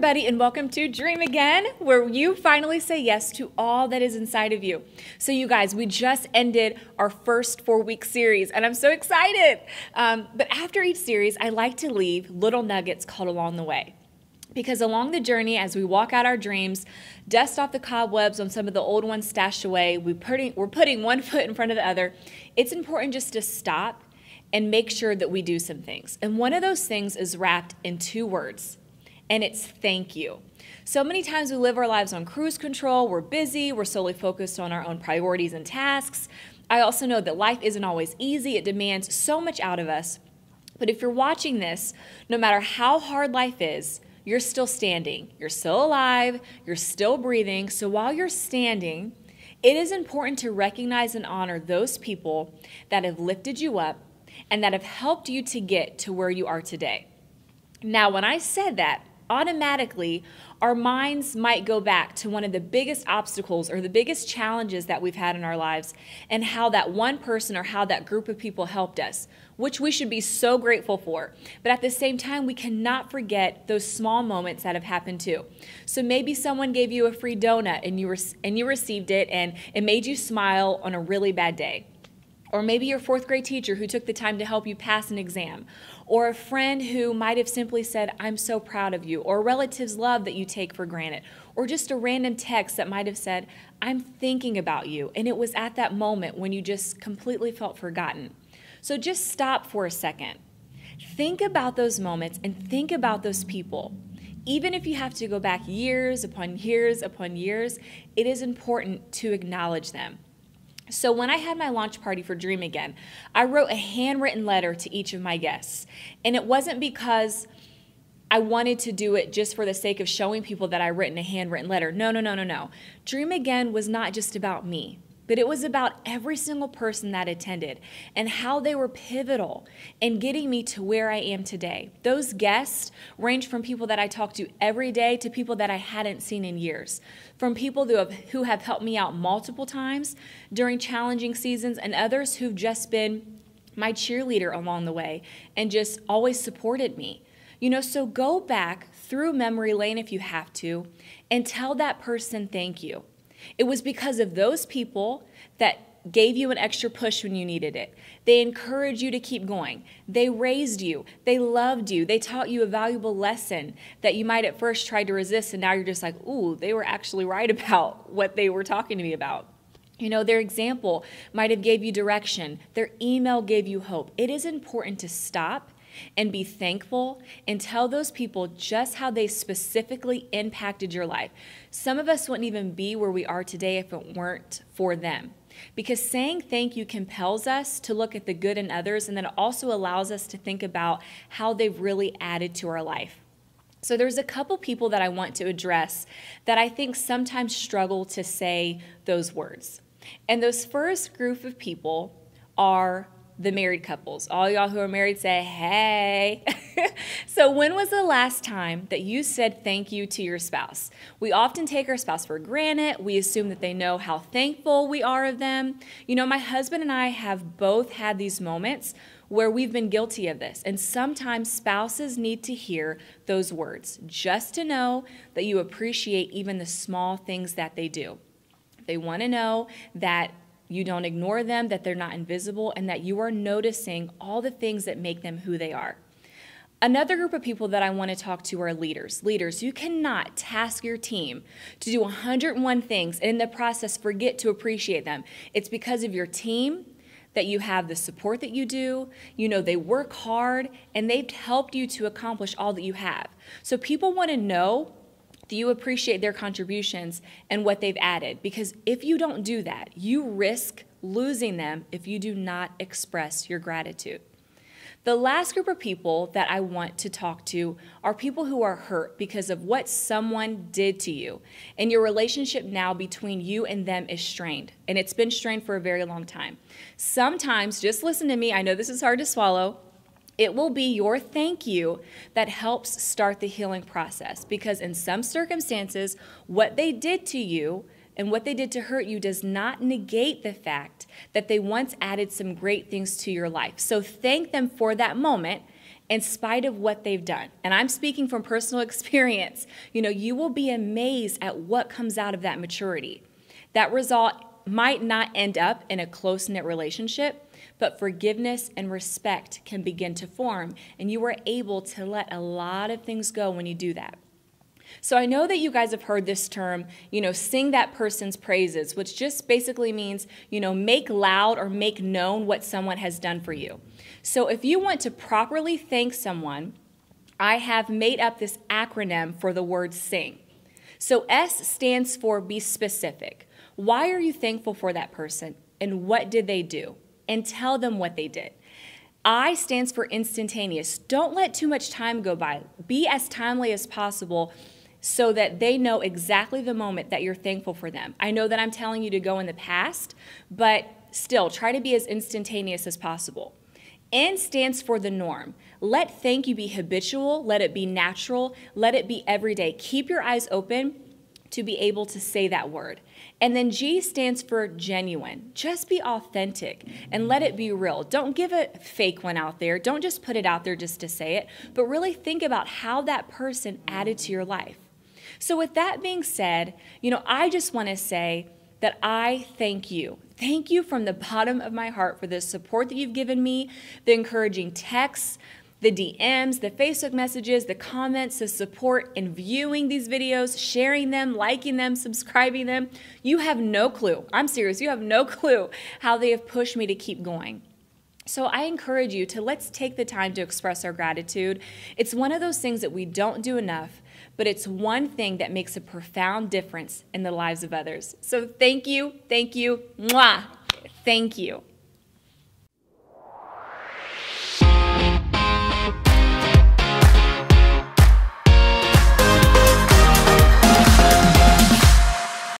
everybody, and welcome to Dream Again, where you finally say yes to all that is inside of you. So you guys, we just ended our first 4-week series, and I'm so excited. But after each series, I like to leave little nuggets called along the way. Because along the journey, as we walk out our dreams, dust off the cobwebs on some of the old ones stashed away, we're putting one foot in front of the other, it's important just to stop and make sure that we do some things. And one of those things is wrapped in 2 words. And it's thank you. So many times we live our lives on cruise control, we're busy, we're solely focused on our own priorities and tasks. I also know that life isn't always easy, it demands so much out of us. But if you're watching this, no matter how hard life is, you're still standing, you're still alive, you're still breathing. So while you're standing, it is important to recognize and honor those people that have lifted you up and that have helped you to get to where you are today. Now, when I said that, automatically, our minds might go back to one of the biggest obstacles or the biggest challenges that we've had in our lives and how that one person or how that group of people helped us, which we should be so grateful for. But at the same time, we cannot forget those small moments that have happened too. So maybe someone gave you a free donut and you received it and it made you smile on a really bad day. Or maybe your 4th grade teacher who took the time to help you pass an exam. Or a friend who might have simply said, I'm so proud of you. Or a relative's love that you take for granted. Or just a random text that might have said, I'm thinking about you. And it was at that moment when you just completely felt forgotten. So just stop for a second. Think about those moments and think about those people. Even if you have to go back years upon years upon years, it is important to acknowledge them. So when I had my launch party for Dream Again, I wrote a handwritten letter to each of my guests. And it wasn't because I wanted to do it just for the sake of showing people that I written a handwritten letter. No. Dream Again was not just about me, but it was about every single person that attended and how they were pivotal in getting me to where I am today. Those guests ranged from people that I talk to every day to people that I hadn't seen in years, from people who have helped me out multiple times during challenging seasons and others who've just been my cheerleader along the way and just always supported me. So go back through memory lane if you have to and tell that person thank you. It was because of those people that gave you an extra push when you needed it. They encouraged you to keep going. They raised you. They loved you. They taught you a valuable lesson that you might at first try to resist, and now you're just like, ooh, they were actually right about what they were talking to me about. Their example might have gave you direction. Their email gave you hope. It is important to stop and be thankful and tell those people just how they specifically impacted your life. Some of us wouldn't even be where we are today if it weren't for them. Because saying thank you compels us to look at the good in others, and then it also allows us to think about how they've really added to our life. So there's a couple people that I want to address that I think sometimes struggle to say those words. And those first group of people are the married couples. All y'all who are married say, hey. So when was the last time that you said thank you to your spouse? We often take our spouse for granted. We assume that they know how thankful we are of them. My husband and I have both had these moments where we've been guilty of this. And sometimes spouses need to hear those words just to know that you appreciate even the small things that they do. They want to know that you don't ignore them, that they're not invisible, and that you are noticing all the things that make them who they are. Another group of people that I want to talk to are leaders. Leaders, you cannot task your team to do 101 things and in the process forget to appreciate them. It's because of your team that you have the support that you do. They work hard, and they've helped you to accomplish all that you have. So people want to know that you appreciate their contributions and what they've added. Because if you don't do that, you risk losing them if you do not express your gratitude. The last group of people that I want to talk to are people who are hurt because of what someone did to you. And your relationship now between you and them is strained. And it's been strained for a very long time. Sometimes, just listen to me, I know this is hard to swallow, it will be your thank you that helps start the healing process, because in some circumstances, what they did to you and what they did to hurt you does not negate the fact that they once added some great things to your life. So thank them for that moment in spite of what they've done. And I'm speaking from personal experience. You will be amazed at what comes out of that maturity. That result might not end up in a close-knit relationship, but forgiveness and respect can begin to form, and you are able to let a lot of things go when you do that. So I know that you guys have heard this term, sing that person's praises, which just basically means, make loud or make known what someone has done for you. So if you want to properly thank someone, I have made up this acronym for the word sing. So S stands for be specific. Why are you thankful for that person, and what did they do? And tell them what they did. I stands for instantaneous. Don't let too much time go by. Be as timely as possible so that they know exactly the moment that you're thankful for them. I know that I'm telling you to go in the past, but still try to be as instantaneous as possible. N stands for the norm. Let thank you be habitual, let it be natural, let it be everyday. Keep your eyes open to be able to say that word. And then G stands for genuine. Just be authentic and let it be real. Don't give a fake one out there. Don't just put it out there just to say it, but really think about how that person added to your life. So with that being said, I just want to say that I thank you. Thank you from the bottom of my heart for the support that you've given me, the encouraging texts, the DMs, the Facebook messages, the comments, the support in viewing these videos, sharing them, liking them, subscribing them. You have no clue. I'm serious. You have no clue how they have pushed me to keep going. So I encourage you to let's take the time to express our gratitude. It's one of those things that we don't do enough, but it's one thing that makes a profound difference in the lives of others. So thank you, mwah, thank you.